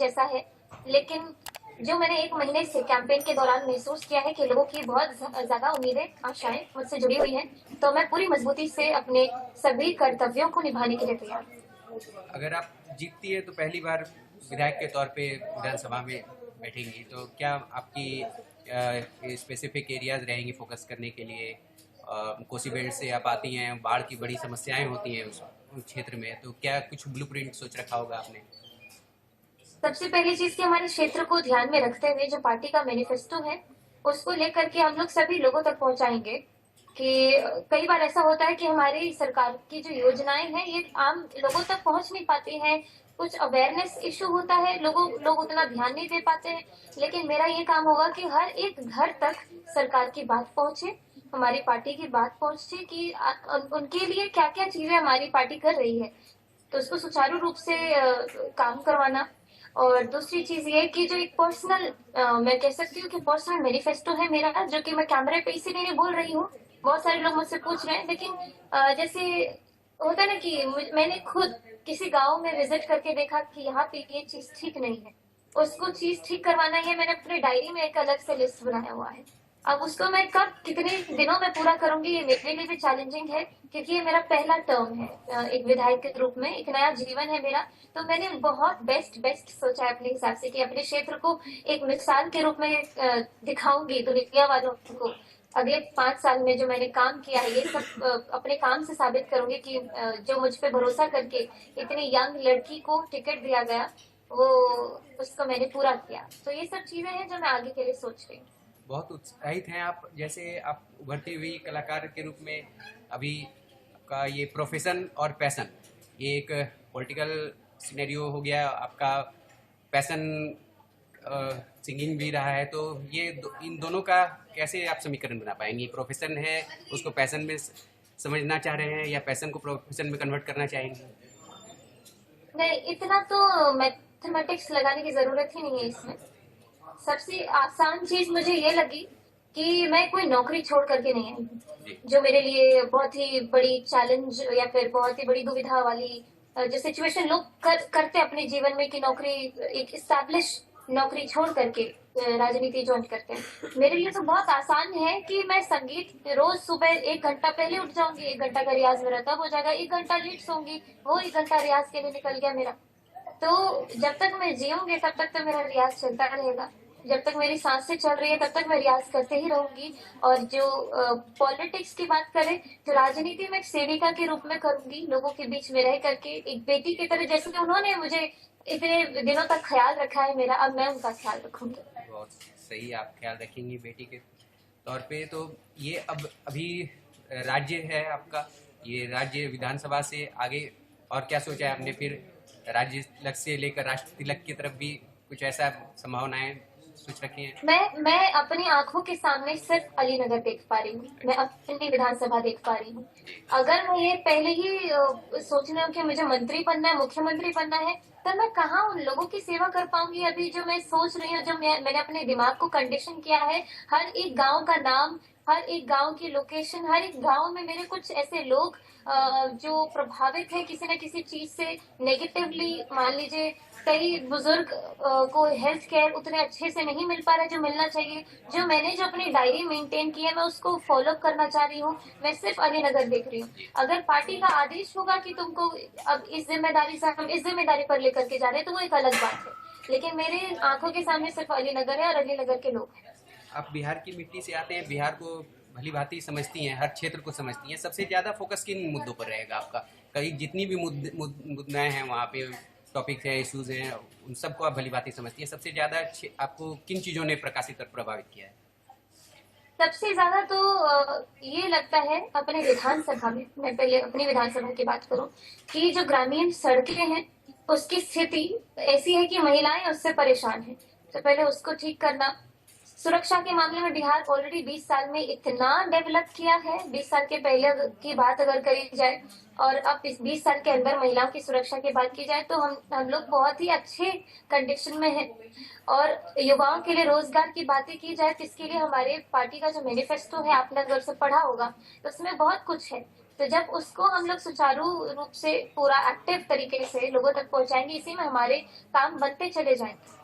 जैसा है, लेकिन जो मैंने 1 महीने से कैंपेन के दौरान महसूस किया है कि लोगों की बहुत ज़्यादा उम्मीदें, आशाएं मुझसे जुड़ी हुई हैं, तो मैं पूरी मजबूती से अपने सभी कर्तव्यों को निभाने के लिए तैयार हूँ। अगर आप जीतती है तो पहली बार विधायक के तौर पे विधानसभा में बैठेंगी, तो क्या आपकी स्पेसिफिक एरियाज रहेंगी फोकस करने के लिए? कोसी बेल्ट से आप आती हैं, बाढ़ की बड़ी समस्याएं होती हैं उस क्षेत्र में, तो क्या कुछ ब्लूप्रिंट सोच रखा होगा आपने? सबसे पहली चीज कि हमारे क्षेत्र को ध्यान में रखते हुए जो पार्टी का मैनिफेस्टो है, उसको लेकर के हम लोग सभी लोगों तक पहुंचाएंगे कि कई बार ऐसा होता है कि हमारी सरकार की जो योजनाएं हैं ये आम लोगों तक पहुंच नहीं पाती हैं। कुछ अवेयरनेस इशू होता है, लोग उतना ध्यान नहीं दे पाते हैं। लेकिन मेरा ये काम होगा कि हर एक घर तक सरकार की बात पहुंचे, हमारी पार्टी की बात पहुंचे कि उनके लिए क्या क्या चीजें हमारी पार्टी कर रही है, तो उसको सुचारू रूप से काम करवाना। और दूसरी चीज ये कि जो एक पर्सनल, मैं कह सकती हूँ कि पर्सनल मैनिफेस्टो है मेरा, जो कि मैं कैमरे पे इसीलिए नहीं बोल रही हूँ। बहुत सारे लोग मुझसे पूछ रहे हैं, लेकिन जैसे होता है ना कि मैंने खुद किसी गांव में विजिट करके देखा कि यहाँ पे ये चीज ठीक नहीं है, उसको चीज ठीक करवाना है। मैंने अपने डायरी में एक अलग से लिस्ट बनाया हुआ है। अब उसको मैं कब कितने दिनों में पूरा करूंगी, ये मेरे लिए भी चैलेंजिंग है, क्योंकि ये मेरा पहला टर्म है एक विधायक के रूप में, एक नया जीवन है मेरा। तो मैंने बहुत बेस्ट बेस्ट सोचा है अपने हिसाब से कि अपने क्षेत्र को एक मिसाल के रूप में दिखाऊंगी दुनिया वालों को। अगले 5 साल में जो मैंने काम किया है, ये सब अपने काम से साबित करूंगी कि जो मुझ पे भरोसा करके इतनी यंग लड़की को टिकट दिया गया, वो उसको मैंने पूरा किया। तो ये सब चीजें हैं जो मैं आगे के लिए सोच रही हूँ। बहुत उत्साहित हैं आप, जैसे आप उभरती हुई कलाकार के रूप में अभी आपका ये प्रोफेशन और पैशन, ये एक पॉलिटिकल सिनेरियो हो गया, आपका पैशन सिंगिंग भी रहा है, तो इन दोनों का कैसे आप समीकरण बना पाएंगी? प्रोफेशन है, उसको पैशन में समझना चाह रहे हैं, या पैशन को प्रोफेशन में कन्वर्ट करना चाहेंगे? नहीं, इतना तो मैथमेटिक्स लगाने की जरूरत ही नहीं है इसमें। सबसे आसान चीज मुझे ये लगी कि मैं कोई नौकरी छोड़ करके नहीं आई हूँ, जी। जो मेरे लिए बहुत ही बड़ी चैलेंज या फिर बहुत ही बड़ी दुविधा वाली जो सिचुएशन लोग करते अपने जीवन में कि नौकरी, एक स्टैब्लिश नौकरी छोड़ करके राजनीति ज्वाइन करते हैं। मेरे लिए तो बहुत आसान है कि मैं संगीत रोज सुबह 1 घंटा पहले उठ जाऊंगी, 1 घंटा का रियाज मेरा तब हो जाएगा, 1 घंटा लेट सोऊंगी, वो 1 घंटा रियाज के लिए निकल गया मेरा। तो जब तक मैं जीऊंगी तब तक तो मेरा रियाज चलता रहेगा, जब तक मेरी सांसें चल रही है तब तक मैं रियाज करते ही रहूंगी। और जो पॉलिटिक्स की बात करें, तो राजनीति में एक सेविका के रूप में करूंगी, लोगों के बीच में रह करके एक बेटी की तरह, जैसे उन्होंने मुझे इतने दिनों तक ख्याल रखा है मेरा, अब मैं उनका ख्याल रखूंगी। बहुत सही, आप ख्याल रखेंगी बेटी के तौर पे। तो ये अभी राज्य है आपका, ये राज्य विधानसभा से आगे और क्या सोचा है आपने? फिर राज्य तिलक से लेकर राष्ट्र तिलक की तरफ भी कुछ ऐसा संभावनाएं सोच रखी हैं? मैं अपनी आंखों के सामने सिर्फ अलीनगर देख पा रही हूँ, मैं अपनी विधानसभा देख पा रही हूँ। अगर मैं ये पहले ही सोच रही हूँ कि मुझे मंत्री बनना है, मुख्यमंत्री बनना है, तो मैं कहाँ उन लोगों की सेवा कर पाऊंगी? अभी जो मैं सोच रही हूँ, जो मैंने अपने दिमाग को कंडीशन किया है, हर एक गांव का नाम, हर एक गांव की लोकेशन, हर एक गांव में मेरे कुछ ऐसे लोग जो प्रभावित है किसी न किसी चीज से नेगेटिवली। मान लीजिए कई बुजुर्ग को हेल्थ केयर उतने अच्छे से नहीं मिल पा रहा है जो मिलना चाहिए। जो मैंने जो अपनी डायरी मेंटेन की है, मैं उसको फॉलो करना चाह रही हूँ। मैं सिर्फ अलीनगर देख रही हूँ। अगर पार्टी का आदेश होगा कि तुमको अब इस जिम्मेदारी से, हम इस जिम्मेदारी पर लेकर के जा रहे हैं, तो वो एक अलग बात है, लेकिन मेरे आंखों के सामने सिर्फ अलीनगर है और अलीनगर के लोग हैं। आप बिहार की मिट्टी से आते हैं, बिहार को भली भांति समझती हैं, हर क्षेत्र को समझती हैं। सबसे ज़्यादा फोकस किन मुद्दों पर रहेगा आपका? कहीं जितनी भी मुद्दाएं हैं वहाँ पे, टॉपिक है, इश्यूज हैं, उन सबको आप भली भांति समझती हैं। सबसे ज़्यादा आपको किन चीज़ों ने प्रकाशित और प्रभावित किया है? सबसे ज्यादा तो ये लगता है अपने विधानसभा में, मैं पहले अपनी विधानसभा की बात करूं, कि जो ग्रामीण सड़कें हैं उसकी स्थिति ऐसी है कि महिलाएं उससे परेशान हैं। तो पहले उसको ठीक करना। सुरक्षा के मामले में बिहार ऑलरेडी 20 साल में इतना डेवलप किया है, 20 साल के पहले की बात अगर करी जाए और अब इस 20 साल के अंदर महिलाओं की सुरक्षा की बात की जाए, तो हम लोग बहुत ही अच्छे कंडीशन में हैं। और युवाओं के लिए रोजगार की बातें की जाए, तो इसके लिए हमारे पार्टी का जो मैनिफेस्टो है, आपने अगर उसे पढ़ा होगा तो उसमें बहुत कुछ है तो जब उसको हम लोग सुचारू रूप से पूरा एक्टिव तरीके से लोगों तक पहुंचाएंगे, इसी में हमारे काम बनते चले जाएंगे।